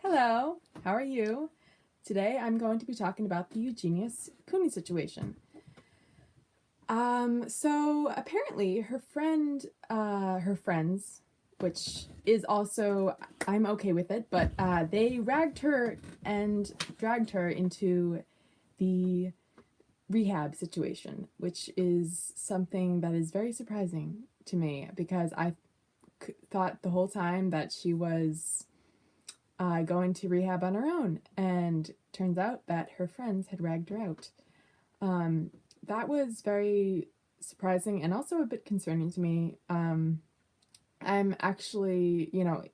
Hello, how are you? Today I'm going to be talking about the Eugenia Cooney situation. So apparently her friends, which is also, I'm okay with it, but they ragged her and dragged her into the rehab situation, which is something that is very surprising to me because I thought the whole time that she was going to rehab on her own, and turns out that her friends had ragged her out. That was very surprising and also a bit concerning to me. I'm actually,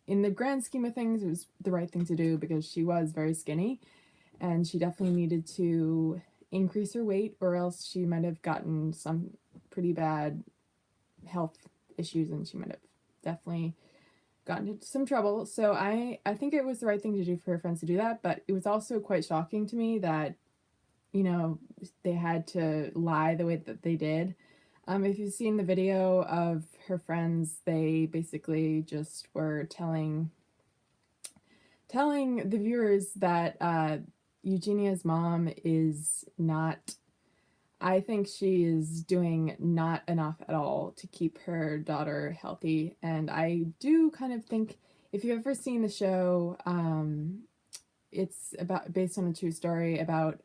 in the grand scheme of things, it was the right thing to do because she was very skinny and she definitely needed to increase her weight, or else she might have gotten some pretty bad health issues and she might have definitely gotten into some trouble. So I think it was the right thing to do for her friends to do that, but it was also quite shocking to me that, they had to lie the way that they did. If you've seen the video of her friends, they basically just were telling the viewers that Eugenia's mom is not, I think she is doing not enough at all to keep her daughter healthy. And I do kind of think, if you've ever seen the show, it's based on a true story about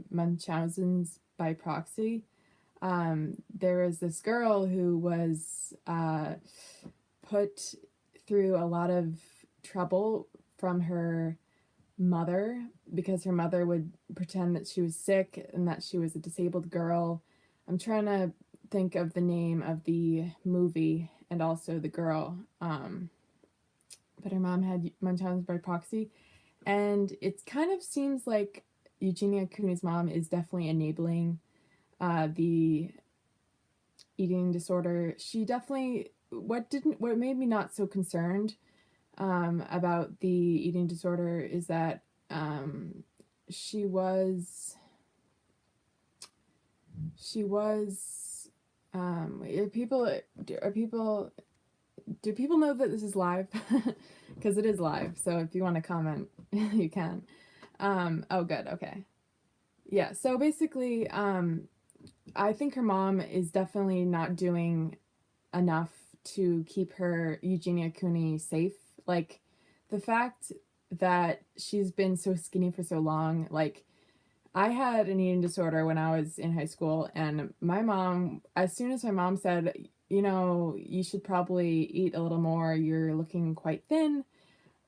Munchausen's by proxy. There was this girl who was put through a lot of trouble from her mother because her mother would pretend that she was sick and that she was a disabled girl. I'm trying to think of the name of the movie and also the girl. But her mom had Munchausen's by proxy, and it kind of seems like Eugenia Cooney's mom is definitely enabling the eating disorder. She definitely, what made me not so concerned about the eating disorder is that she was do people know that this is live? Because it is live, so if you want to comment, you can. Oh, good, okay. Yeah, so basically, I think her mom is definitely not doing enough to keep her Eugenia Cooney safe. Like, the fact that she's been so skinny for so long, like, I had an eating disorder when I was in high school, and my mom, as soon as my mom said, you should probably eat a little more, you're looking quite thin,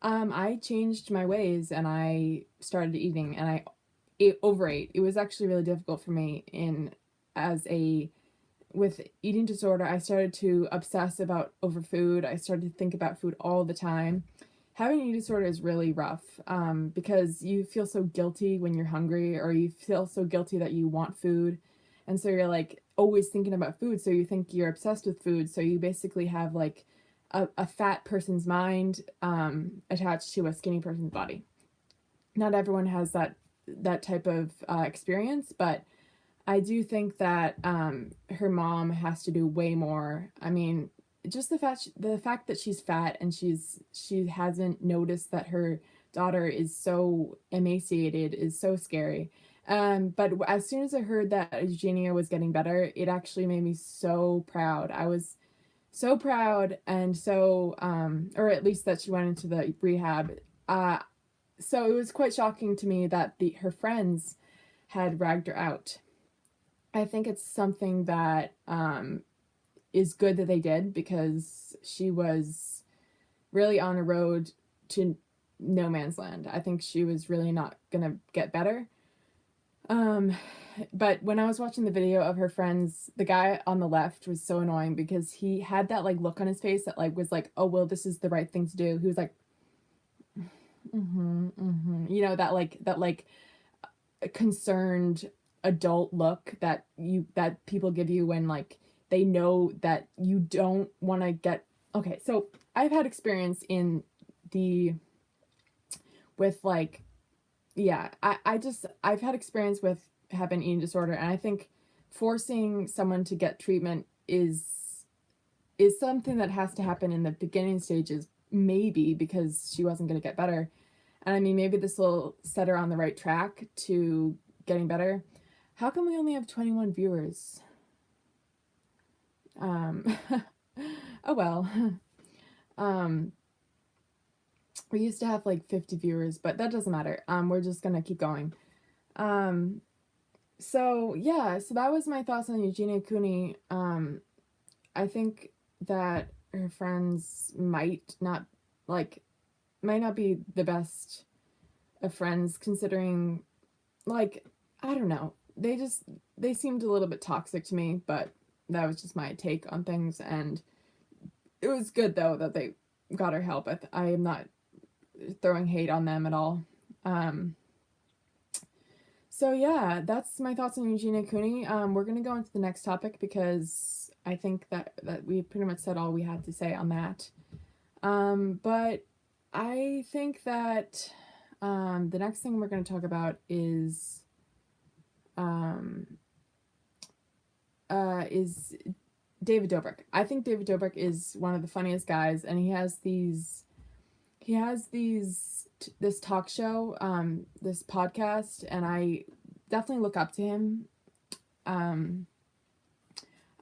I changed my ways and I started eating, and I overate. It was actually really difficult for me with eating disorder. I started to obsess about over food. I started to think about food all the time. Having an eating disorder is really rough because you feel so guilty when you're hungry, or you feel so guilty that you want food. And so you're like always thinking about food. So you think you're obsessed with food. So you basically have like a fat person's mind attached to a skinny person's body. Not everyone has that type of experience, but I do think that her mom has to do way more. I mean, just the fact that she's fat and she hasn't noticed that her daughter is so emaciated is so scary. But as soon as I heard that Eugenia was getting better, it actually made me so proud. I was so proud, and so or at least that she went into the rehab. So it was quite shocking to me that her friends had ragged her out. I think it's something that is good that they did, because she was really on a road to no man's land. I think she was really not gonna get better. But when I was watching the video of her friends, the guy on the left was so annoying because he had that like look on his face that like was like, oh well, this is the right thing to do. He was like, that concerned adult look that people give you when like they know that you don't want to get. Okay, so I've had experience with like, yeah, I've had experience with having eating disorder, and I think forcing someone to get treatment is something that has to happen in the beginning stages, maybe because she wasn't going to get better. And I mean, maybe this will set her on the right track to getting better. How come we only have 21 viewers? Um, oh well. Um, we used to have like 50 viewers, but that doesn't matter. We're just gonna keep going. So yeah, so that was my thoughts on Eugenia Cooney. I think that her friends might not be the best of friends, considering, like, I don't know, they seemed a little bit toxic to me, but that was just my take on things. And it was good though that they got her help. I am not throwing hate on them at all. So yeah, that's my thoughts on Eugenia Cooney. We're gonna go into the next topic because I think that we pretty much said all we had to say on that. But I think that the next thing we're gonna talk about is David Dobrik. I think David Dobrik is one of the funniest guys, and he has this talk show, this podcast, and I definitely look up to him. I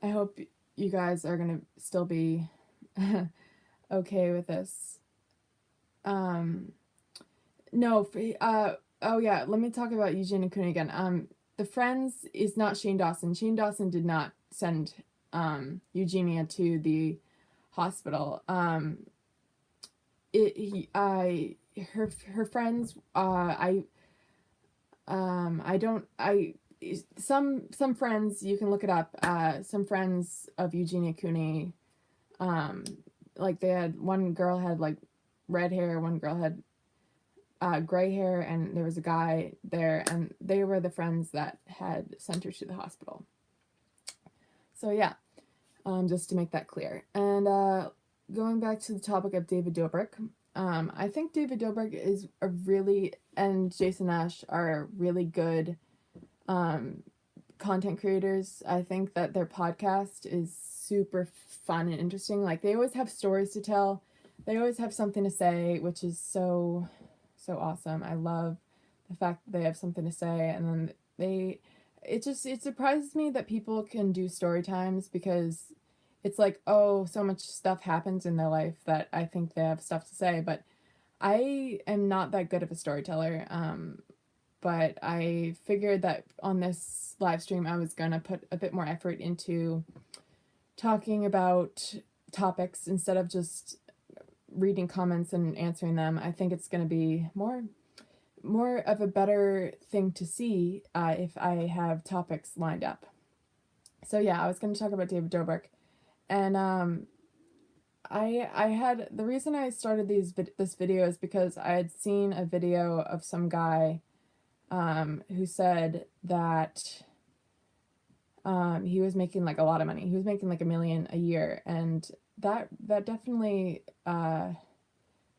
hope you guys are gonna still be okay with this. No, oh yeah, let me talk about Eugenia Cooney again. The Friends is not Shane Dawson. Shane Dawson did not send Eugenia to the hospital. Her friends, some friends, you can look it up, some friends of Eugenia Cooney, like they had, one girl had like red hair, one girl had gray hair, and there was a guy there, and they were the friends that had sent her to the hospital. So yeah, just to make that clear. And going back to the topic of David Dobrik, I think David Dobrik is and Jason Nash are really good content creators. I think that their podcast is super fun and interesting. Like, they always have stories to tell. They always have something to say, which is so awesome. I love the fact that they have something to say, and then it surprises me that people can do story times, because it's like, oh, so much stuff happens in their life that I think they have stuff to say, but I am not that good of a storyteller. But I figured that on this live stream, I was going to put a bit more effort into talking about topics instead of just reading comments and answering them. I think it's going to be more of a better thing to see if I have topics lined up. So yeah, I was going to talk about David Dobrik. And I had, the reason I started this video is because I had seen a video of some guy who said that he was making like a lot of money. He was making like $1 million a year, and that definitely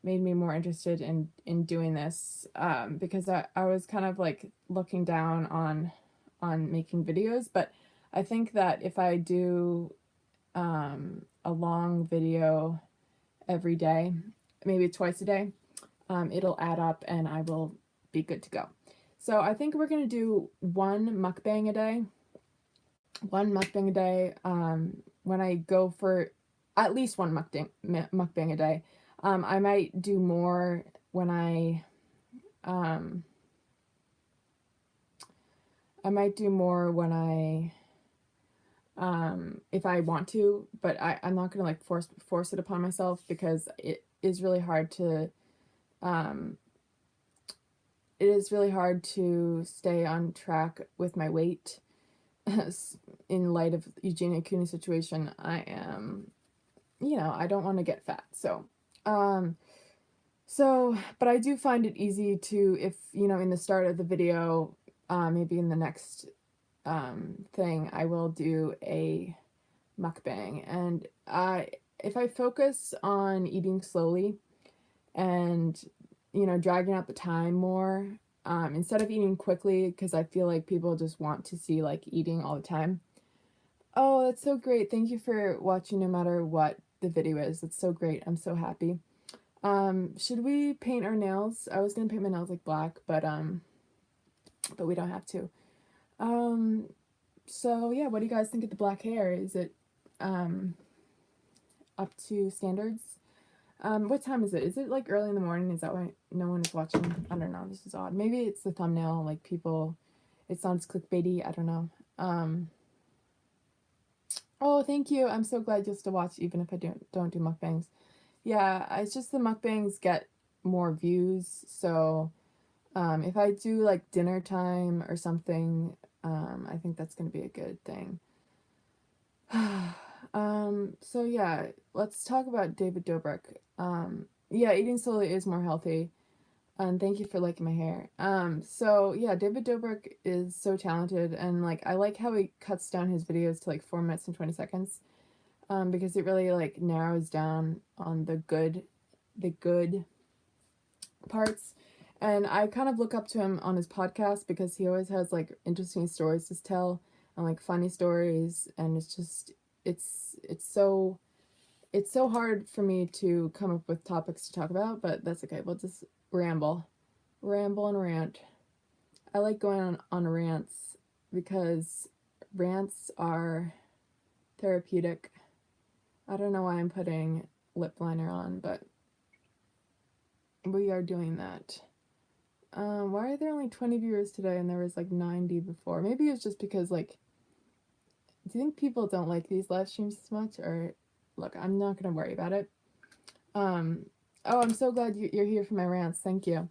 made me more interested in doing this, because I was kind of like looking down on making videos. But I think that if I do a long video every day, maybe twice a day, it'll add up and I will be good to go. So I think we're going to do one mukbang a day. When I go for at least one mukbang a day. I might do more when if I want to, but I'm not gonna like force it upon myself, because it is really hard to stay on track with my weight. In light of Eugenia Cooney's situation, I am, I don't want to get fat. So, but I do find it easy to, if, in the start of the video, maybe in the next thing, I will do a mukbang. And if I focus on eating slowly and, dragging out the time more, instead of eating quickly, because I feel like people just want to see like eating all the time. Oh, that's so great. Thank you for watching no matter what the video is. It's so great. I'm so happy. Should we paint our nails? I was gonna paint my nails like black, but we don't have to. So yeah, what do you guys think of the black hair? Is it up to standards? What time is it? Is it like early in the morning? Is that why no one is watching? I don't know. This is odd. Maybe it's the thumbnail. Like people, it sounds clickbaity. I don't know. Oh, thank you. I'm so glad you'll still watch even if I don't do mukbangs. Yeah, it's just the mukbangs get more views. So if I do like dinner time or something, I think that's gonna be a good thing. So yeah, let's talk about David Dobrik. Yeah, eating slowly is more healthy. And thank you for liking my hair. So yeah, David Dobrik is so talented, and like I like how he cuts down his videos to like 4 minutes and 20 seconds. Because it really like narrows down on the good parts. And I kind of look up to him on his podcast because he always has like interesting stories to tell and like funny stories, and it's just it's so hard for me to come up with topics to talk about, but that's okay. We'll just ramble and rant. I like going on rants because rants are therapeutic. I don't know why I'm putting lip liner on, but we are doing that. Why are there only 20 viewers today and there was like 90 before? Maybe it's just because like, do you think people don't like these live streams as much? Or look, I'm not gonna worry about it. Oh, I'm so glad you're here for my rants. Thank you.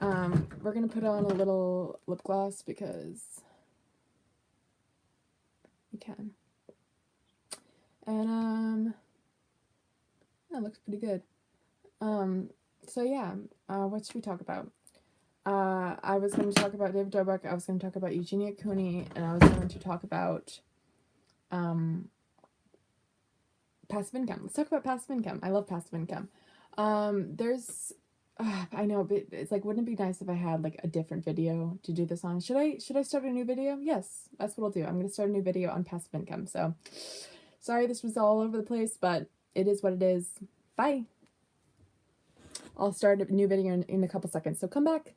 We're gonna put on a little lip gloss because we can. And that looks pretty good. So yeah, what should we talk about? I was going to talk about David Dobrik, I was going to talk about Eugenia Cooney, and I was going to talk about passive income. Let's talk about passive income. I love passive income. There's I know, but it's like, wouldn't it be nice if I had like a different video to do this on? Should I start a new video? Yes, that's what I'll do. I'm going to start a new video on passive income. So sorry this was all over the place, but it is what it is. Bye. I'll start a new video in a couple seconds, so come back.